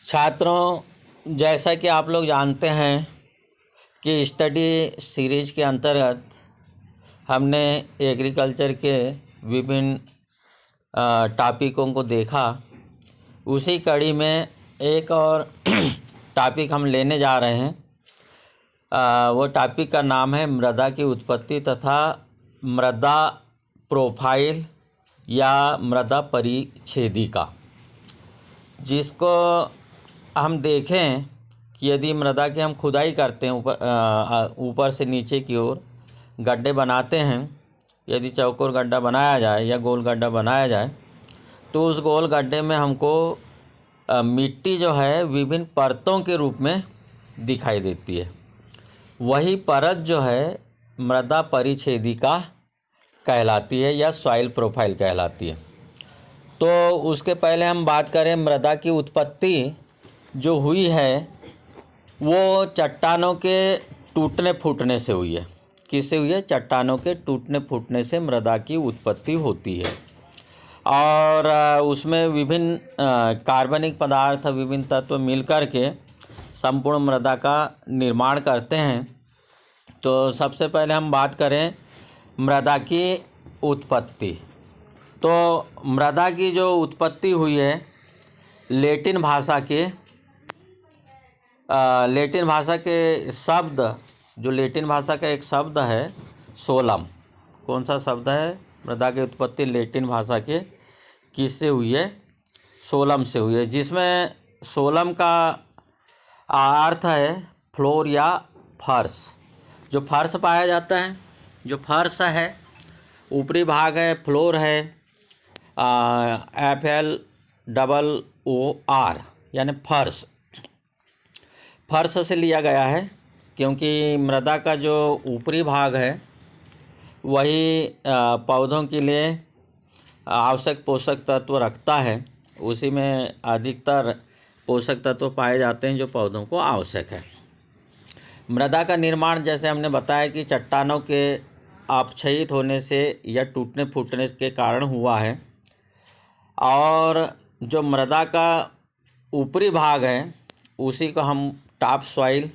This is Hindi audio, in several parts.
छात्रों, जैसा कि आप लोग जानते हैं कि स्टडी सीरीज के अंतर्गत हमने एग्रीकल्चर के विभिन्न टॉपिकों को देखा। उसी कड़ी में एक और टॉपिक हम लेने जा रहे हैं। वो टॉपिक का नाम है मृदा की उत्पत्ति तथा मृदा प्रोफाइल या मृदा परिच्छेदिका, जिसको हम देखें कि यदि मृदा की हम खुदाई करते हैं, ऊपर से नीचे की ओर गड्ढे बनाते हैं, यदि चौकोर गड्ढा बनाया जाए या गोल गड्ढा बनाया जाए तो उस गोल गड्ढे में हमको मिट्टी जो है विभिन्न परतों के रूप में दिखाई देती है। वही परत जो है मृदा परिच्छेदिका कहलाती है या सॉइल प्रोफाइल कहलाती है। तो उसके पहले हम बात करें, मृदा की उत्पत्ति जो हुई है वो चट्टानों के टूटने फूटने से हुई है। किससे हुई है? चट्टानों के टूटने फूटने से मृदा की उत्पत्ति होती है। और उसमें विभिन्न कार्बनिक पदार्थ, विभिन्न तत्व मिलकर के संपूर्ण मृदा का निर्माण करते हैं। तो सबसे पहले हम बात करें मृदा की उत्पत्ति। तो मृदा की जो उत्पत्ति हुई है लैटिन भाषा के शब्द, जो लैटिन भाषा का एक शब्द है सोलम। कौन सा शब्द है? मृदा की उत्पत्ति लैटिन भाषा के किससे हुई है? सोलम से हुई है, जिसमें सोलम का अर्थ है फ्लोर या फर्श। जो फर्श पाया जाता है, जो फर्श है, ऊपरी भाग है, फ्लोर है, FLOOR यानी फर्श। फर्श से लिया गया है क्योंकि मृदा का जो ऊपरी भाग है वही पौधों के लिए आवश्यक पोषक तत्व रखता है। उसी में अधिकतर पोषक तत्व पाए जाते हैं जो पौधों को आवश्यक है। मृदा का निर्माण, जैसे हमने बताया कि चट्टानों के अपक्षयित होने से या टूटने फूटने के कारण हुआ है। और जो मृदा का ऊपरी भाग है उसी को हम टॉप सॉइल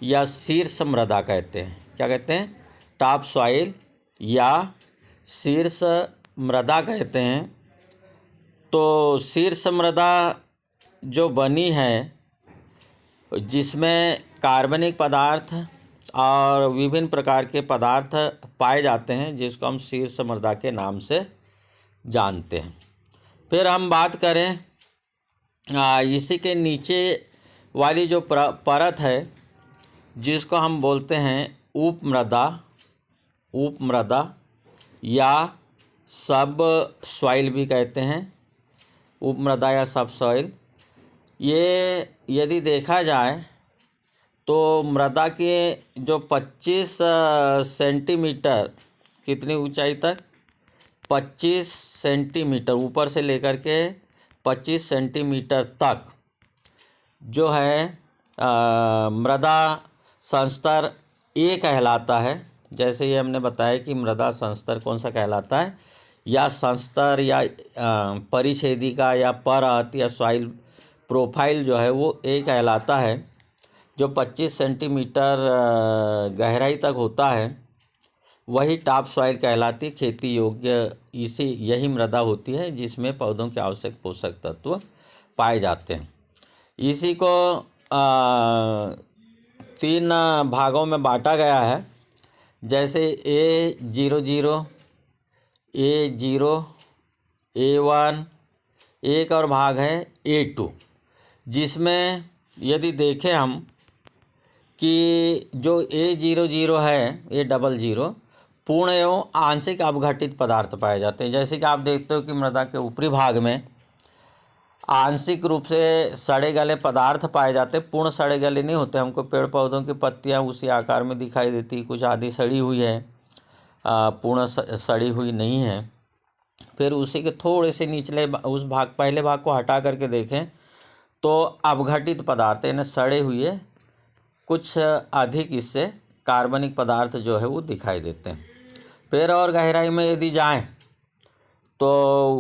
या शीर्ष मृदा कहते हैं। क्या कहते हैं? टॉप सॉइल या शीर्ष मृदा कहते हैं। तो शीर्ष मृदा जो बनी है, जिसमें कार्बनिक पदार्थ और विभिन्न प्रकार के पदार्थ पाए जाते हैं, जिसको हम शीर्ष मृदा के नाम से जानते हैं। फिर हम बात करें इसी के नीचे वाली जो परत है, जिसको हम बोलते हैं उपमृदा या सब सॉइल भी कहते हैं। उपमृदा या सब सॉइल, ये यदि देखा जाए तो मृदा के जो 25 सेंटीमीटर, कितनी ऊंचाई तक? 25 सेंटीमीटर ऊपर से लेकर के 25 सेंटीमीटर तक जो है मृदा संस्तर ए कहलाता है। जैसे ये हमने बताया कि मृदा संस्तर कौन सा कहलाता है, या संस्तर या परिच्छेदिका या परत या सॉइल प्रोफाइल जो है वो ए कहलाता है। जो 25 सेंटीमीटर गहराई तक होता है वही टॉप सॉइल कहलाती। खेती योग्य यही मृदा होती है जिसमें पौधों के आवश्यक पोषक तत्व पाए जाते हैं। इसी को 3 भागों में बांटा गया है। जैसे A00, A0, A1, एक और भाग है A2, जिसमें यदि देखें हम कि जो A00 है, A00 पूर्ण एवं आंशिक अपघटित पदार्थ पाए जाते हैं। जैसे कि आप देखते हो कि मृदा के ऊपरी भाग में आंशिक रूप से सड़े गले पदार्थ पाए जाते हैं। पूर्ण सड़े गले नहीं होते। हमको पेड़ पौधों की पत्तियां उसी आकार में दिखाई देती, कुछ आधी सड़ी हुई है, पूर्ण सड़ी हुई नहीं है। फिर उसी के थोड़े से निचले उस भाग, पहले भाग को हटा करके देखें तो अपघटित पदार्थ यानी सड़े हुए कुछ अधिक इससे कार्बनिक पदार्थ जो है वो दिखाई देते हैं। फिर और गहराई में यदि जाएं तो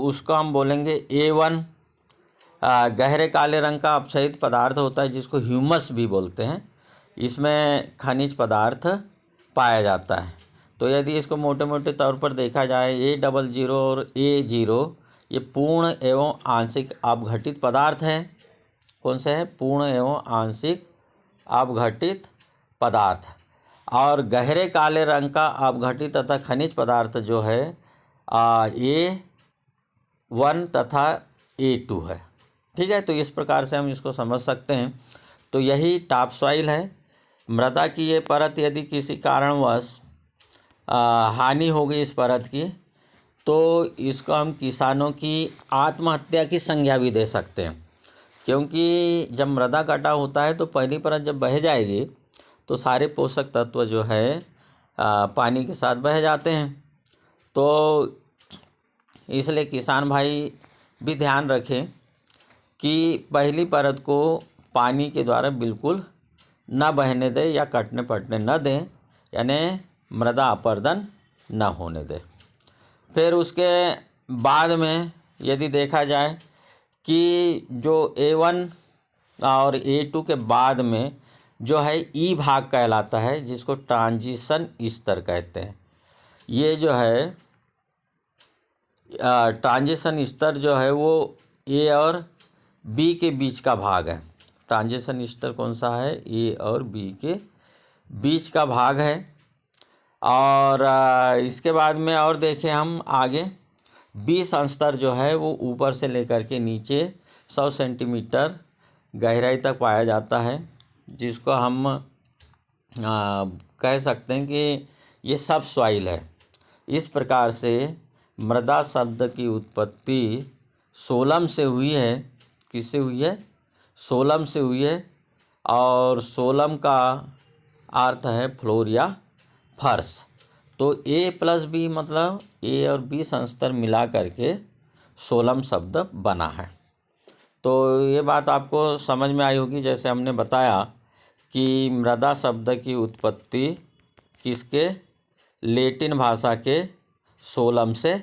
उसको हम बोलेंगे A1, गहरे काले रंग का अपक्षयित पदार्थ होता है जिसको ह्यूमस भी बोलते हैं। इसमें खनिज पदार्थ पाया जाता है। तो यदि इसको मोटे मोटे तौर पर देखा जाए, A00 और A0 ये पूर्ण एवं आंशिक अपघटित पदार्थ हैं। कौन से हैं? पूर्ण एवं आंशिक अपघटित पदार्थ। और गहरे काले रंग का अपघटित तथा खनिज पदार्थ जो है A1 तथा A2 है। ठीक है, तो इस प्रकार से हम इसको समझ सकते हैं। तो यही टॉप सॉइल है। मृदा की ये परत यदि किसी कारणवश हानि हो गई इस परत की, तो इसको हम किसानों की आत्महत्या की संज्ञा भी दे सकते हैं, क्योंकि जब मृदा कटा होता है तो पहली परत जब बह जाएगी तो सारे पोषक तत्व जो है पानी के साथ बह जाते हैं। तो इसलिए किसान भाई भी ध्यान रखें कि पहली परत को पानी के द्वारा बिल्कुल न बहने दें या कटने पटने न दें, यानी मृदा अपरदन न होने दें। फिर उसके बाद में यदि देखा जाए कि जो A1 और A2 के बाद में जो है ई भाग कहलाता है, जिसको ट्रांजिशन स्तर कहते हैं। ये जो है ट्रांजिशन स्तर जो है वो ए और बी के बीच का भाग है। ट्रांजिशन स्तर कौन सा है? ए और बी के बीच का भाग है। और इसके बाद में और देखें हम आगे, बी स्तर जो है वो ऊपर से लेकर के नीचे 100 सेंटीमीटर गहराई तक पाया जाता है, जिसको हम कह सकते हैं कि ये सब सॉइल है। इस प्रकार से मृदा शब्द की उत्पत्ति सोलम से हुई है। किससे हुई है? सोलम से हुई है। और सोलम का अर्थ है फ्लोर या फर्श। तो A+B मतलब ए और बी संस्तर मिला करके सोलम शब्द बना है। तो ये बात आपको समझ में आई होगी। जैसे हमने बताया कि मृदा शब्द की उत्पत्ति किसके? लैटिन भाषा के सोलम से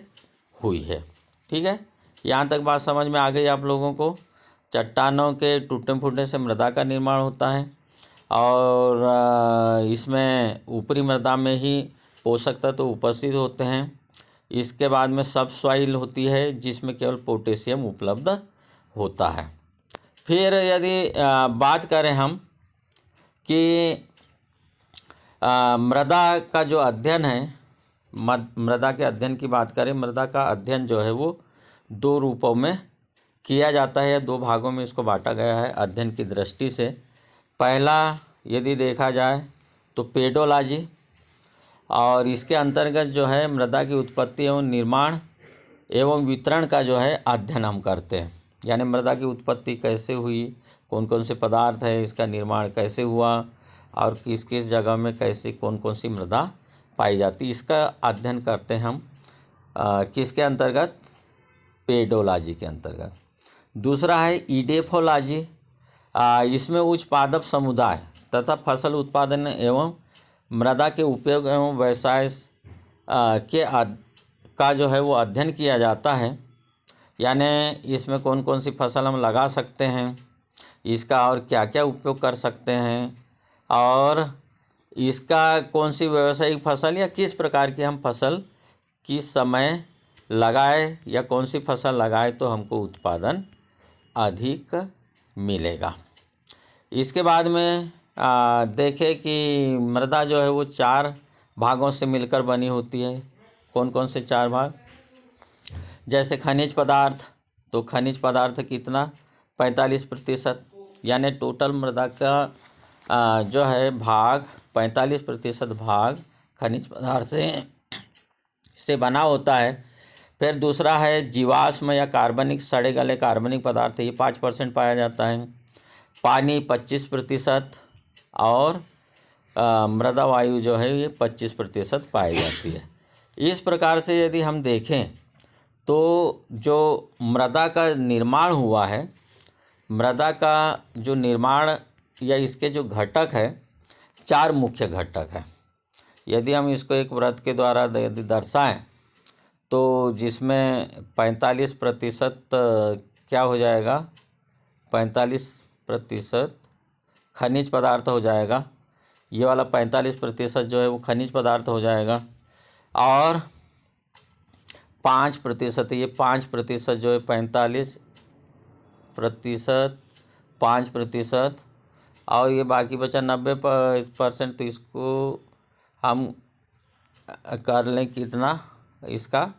हुई है। ठीक है, यहाँ तक बात समझ में आ गई आप लोगों को। चट्टानों के टूटने फूटने से मृदा का निर्माण होता है, और इसमें ऊपरी मृदा में ही पोषक तत्व उपस्थित होते हैं। इसके बाद में सब सॉइल होती है जिसमें केवल पोटेशियम उपलब्ध होता है। फिर यदि बात करें हम कि मृदा का जो अध्ययन है, मृदा के अध्ययन की बात करें, मृदा का अध्ययन जो है वो 2 रूपों में किया जाता है या 2 भागों में इसको बांटा गया है अध्ययन की दृष्टि से। पहला यदि देखा जाए तो पेडोलॉजी, और इसके अंतर्गत जो है मृदा की उत्पत्ति एवं निर्माण एवं वितरण का जो है अध्ययन हम करते हैं। यानी मृदा की उत्पत्ति कैसे हुई, कौन कौन से पदार्थ है, इसका निर्माण कैसे हुआ, और किस किस जगह में कैसे कौन कौन सी मृदा पाई जाती, इसका अध्ययन करते हैं हम किसके अंतर्गत? पेडोलॉजी के अंतर्गत। दूसरा है इडेफोलॉजी। इसमें उच्च पादप समुदाय तथा फसल उत्पादन एवं मृदा के उपयोग एवं व्यवसाय का जो है वो अध्ययन किया जाता है। यानी इसमें कौन कौन सी फसल हम लगा सकते हैं, इसका और क्या क्या उपयोग कर सकते हैं, और इसका कौन सी व्यावसायिक फसल या किस प्रकार की हम फसल किस समय लगाए या कौन सी फसल लगाए तो हमको उत्पादन अधिक मिलेगा। इसके बाद में देखें कि मृदा जो है वो 4 भागों से मिलकर बनी होती है। कौन कौन से 4 भाग? जैसे खनिज पदार्थ, तो खनिज पदार्थ कितना? 45%, यानी टोटल मृदा का जो है भाग 45% भाग खनिज पदार्थ से बना होता है। फिर दूसरा है जीवाश्म या कार्बनिक, सड़े गले कार्बनिक पदार्थ, ये 5% पाया जाता है। पानी 25%, और मृदा वायु जो है ये 25% पाई जाती है। इस प्रकार से यदि हम देखें तो जो मृदा का निर्माण हुआ है, मृदा का जो निर्माण या इसके जो घटक है, 4 मुख्य घटक है। यदि हम इसको एक वृत्त के द्वारा यदि दर्शाएं तो जिसमें 45% क्या हो जाएगा? 45% खनिज पदार्थ हो जाएगा। ये वाला 45% जो है वो खनिज पदार्थ हो जाएगा, और 5%, ये 5% जो है 45%, 5%, और ये बाकी बचा 90%। तो इसको हम कर लें कितना, इसका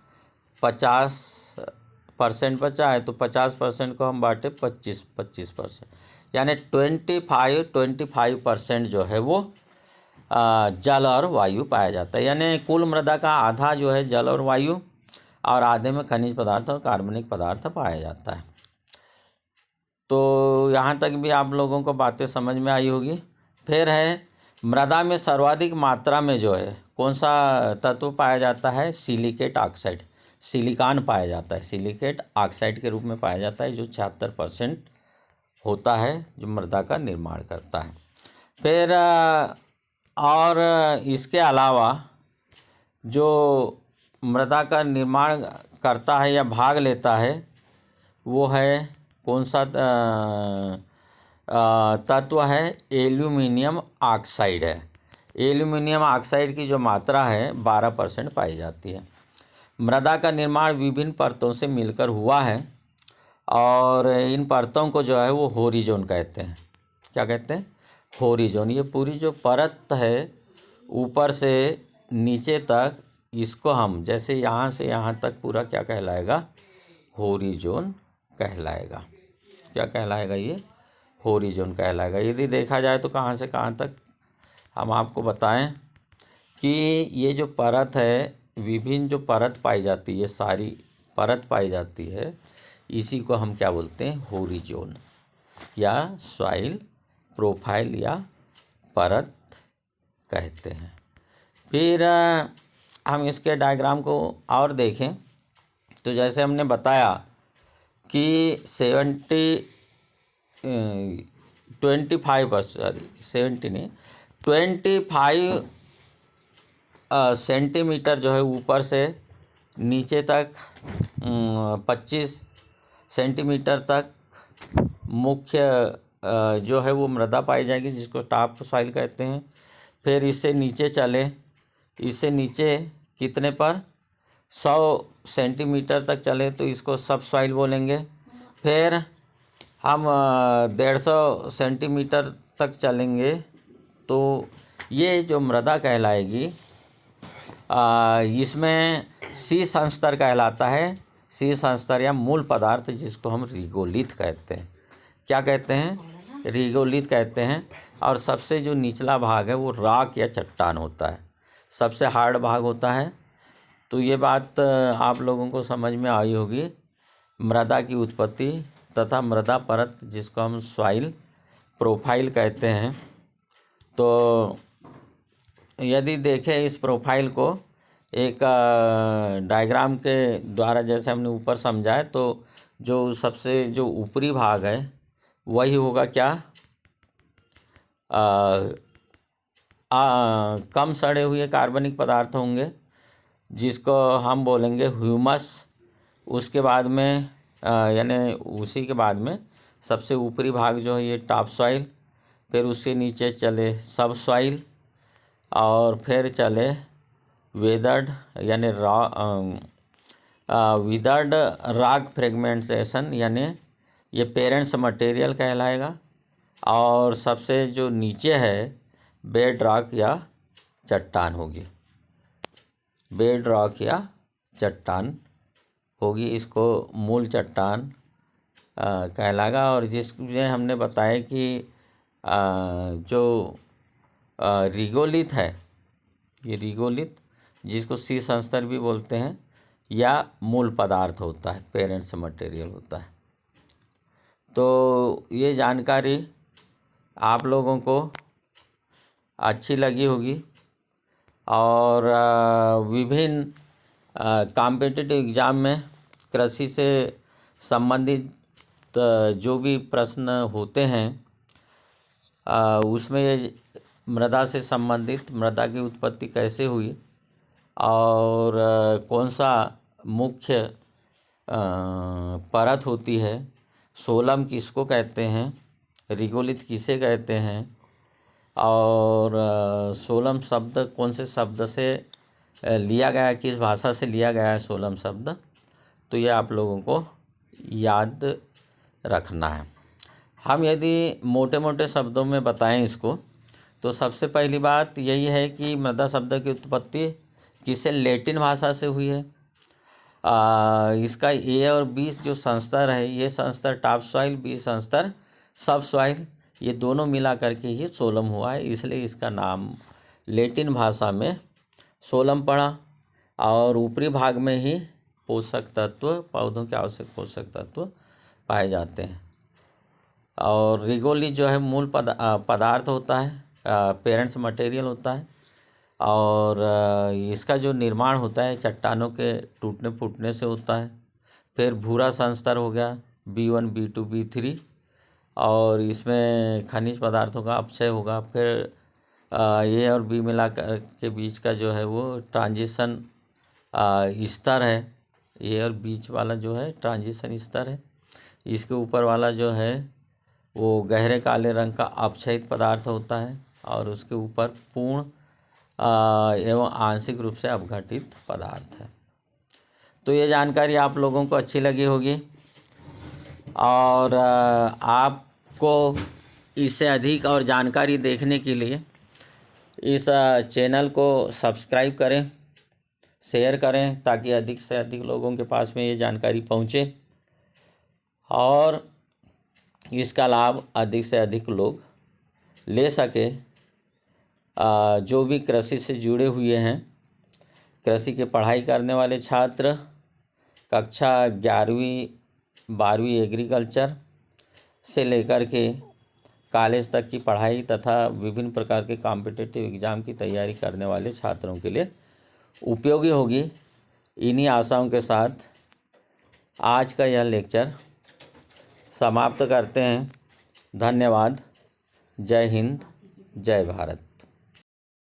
50% बचा है, तो 50% को हम बांटे 25%, यानी 25% जो है वो जल और वायु पाया जाता है। यानी कुल मृदा का आधा जो है जल और वायु, और आधे में खनिज पदार्थ और कार्बनिक पदार्थ पाया जाता है। तो यहाँ तक भी आप लोगों को बातें समझ में आई होगी। फिर है मृदा में सर्वाधिक मात्रा में जो है कौन सा तत्व पाया जाता है, सिलिकेट ऑक्साइड, सिलिकॉन पाया जाता है, सिलिकेट ऑक्साइड के रूप में पाया जाता है, जो 76% होता है, जो मृदा का निर्माण करता है। फिर और इसके अलावा जो मृदा का निर्माण करता है या भाग लेता है वो है कौन सा तत्व है, एल्यूमिनियम ऑक्साइड है। एल्यूमिनियम ऑक्साइड की जो मात्रा है 12% पाई जाती है। मृदा का निर्माण विभिन्न परतों से मिलकर हुआ है, और इन परतों को जो है वो होरिजोन कहते हैं। क्या कहते हैं, होरिजोन। ये पूरी जो परत है ऊपर से नीचे तक, इसको हम जैसे यहाँ से यहाँ तक पूरा क्या कहलाएगा, होरिजोन कहलाएगा। क्या कहलाएगा, ये होरिजोन कहलाएगा। यदि देखा जाए तो कहाँ से कहाँ तक हम आपको बताएं कि ये जो परत है, विभिन्न जो परत पाई जाती है, सारी परत पाई जाती है, इसी को हम क्या बोलते हैं, होरिजोन या सॉइल प्रोफाइल या परत कहते हैं। फिर हम इसके डायग्राम को और देखें तो जैसे हमने बताया कि 25 सेंटीमीटर जो है ऊपर से नीचे तक, 25 सेंटीमीटर तक मुख्य जो है वो मृदा पाई जाएगी, जिसको टॉप सॉइल कहते हैं। फिर इससे नीचे चले, इससे नीचे कितने पर 100 सेंटीमीटर तक चले तो इसको सब सॉइल बोलेंगे। फिर हम 150 सेंटीमीटर तक चलेंगे तो ये जो मृदा कहलाएगी, इसमें शीर्ष स्तर कहलाता है, शीर्ष स्तर या मूल पदार्थ, जिसको हम रिगोलिथ कहते हैं। क्या कहते हैं, रिगोलिथ कहते हैं। और सबसे जो निचला भाग है वो रॉक या चट्टान होता है, सबसे हार्ड भाग होता है। तो ये बात आप लोगों को समझ में आई होगी। मृदा की उत्पत्ति तथा मृदा परत, जिसको हम सॉइल प्रोफाइल कहते हैं। तो यदि देखें इस प्रोफाइल को एक डायग्राम के द्वारा, जैसे हमने ऊपर समझा है, तो जो सबसे जो ऊपरी भाग है वही होगा क्या, कम सड़े हुए कार्बनिक पदार्थ होंगे, जिसको हम बोलेंगे ह्यूमस। उसके बाद में यानी उसी के बाद में सबसे ऊपरी भाग जो है ये टॉप सॉइल, फिर उससे नीचे चले सब सॉइल, और फिर चले वेदर्ड यानी विदर्ड रॉक फ्रेगमेंटेशन, यानी ये पेरेंट्स मटेरियल कहलाएगा। और सबसे जो नीचे है बेड रॉक या चट्टान होगी, बेड रॉक या चट्टान होगी, इसको मूल चट्टान कहलाएगा। और जिसमें हमने बताया कि जो रिगोलिथ है, ये रिगोलिथ, जिसको शीर्ष स्तर भी बोलते हैं, या मूल पदार्थ होता है, पेरेंट्स मटेरियल होता है। तो ये जानकारी आप लोगों को अच्छी लगी होगी, और विभिन्न कॉम्पिटिटिव एग्ज़ाम में कृषि से संबंधित जो भी प्रश्न होते हैं, उसमें ये मृदा से संबंधित, मृदा की उत्पत्ति कैसे हुई, और कौन सा मुख्य परत होती है, सोलम किसको कहते हैं, रिगोलिथ किसे कहते हैं, और सोलम शब्द कौन से शब्द से लिया गया है, किस भाषा से लिया गया है सोलम शब्द, तो ये आप लोगों को याद रखना है। हम यदि मोटे मोटे शब्दों में बताएं इसको, तो सबसे पहली बात यही है कि मृदा शब्द की उत्पत्ति किसे लैटिन भाषा से हुई है। इसका ए और बी जो संस्तर है, ये संस्तर टॉप सॉइल, बी संस्तर सब सॉइल, ये दोनों मिला करके ही सोलम हुआ है, इसलिए इसका नाम लैटिन भाषा में सोलम पड़ा। और ऊपरी भाग में ही पोषक तत्व, पौधों के आवश्यक पोषक तत्व पाए जाते हैं। और रिगोलिथ जो है मूल पदार्थ होता है, पेरेंट्स मटेरियल होता है, और इसका जो निर्माण होता है चट्टानों के टूटने फूटने से होता है। फिर भूरा संस्तर हो गया B1, B2, B3, और इसमें खनिज पदार्थों का अपक्षय होगा। फिर ए और बी मिला के बीच का जो है वो ट्रांजिशन स्तर है, ए और बीच वाला जो है ट्रांजिशन स्तर है। इसके ऊपर वाला जो है वो गहरे काले रंग का अपक्षयित पदार्थ होता है, और उसके ऊपर पूर्ण एवं आंशिक रूप से अपघटित पदार्थ है। तो ये जानकारी आप लोगों को अच्छी लगी होगी, और आपको इससे अधिक और जानकारी देखने के लिए इस चैनल को सब्सक्राइब करें, शेयर करें, ताकि अधिक से अधिक लोगों के पास में ये जानकारी पहुँचे और इसका लाभ अधिक से अधिक लोग ले सके। जो भी कृषि से जुड़े हुए हैं, कृषि के पढ़ाई करने वाले छात्र, कक्षा 11वीं 12वीं एग्रीकल्चर से लेकर के कॉलेज तक की पढ़ाई तथा विभिन्न प्रकार के कॉम्पिटिटिव एग्ज़ाम की तैयारी करने वाले छात्रों के लिए उपयोगी होगी। इन्हीं आशाओं के साथ आज का यह लेक्चर समाप्त करते हैं। धन्यवाद। जय हिंद, जय भारत।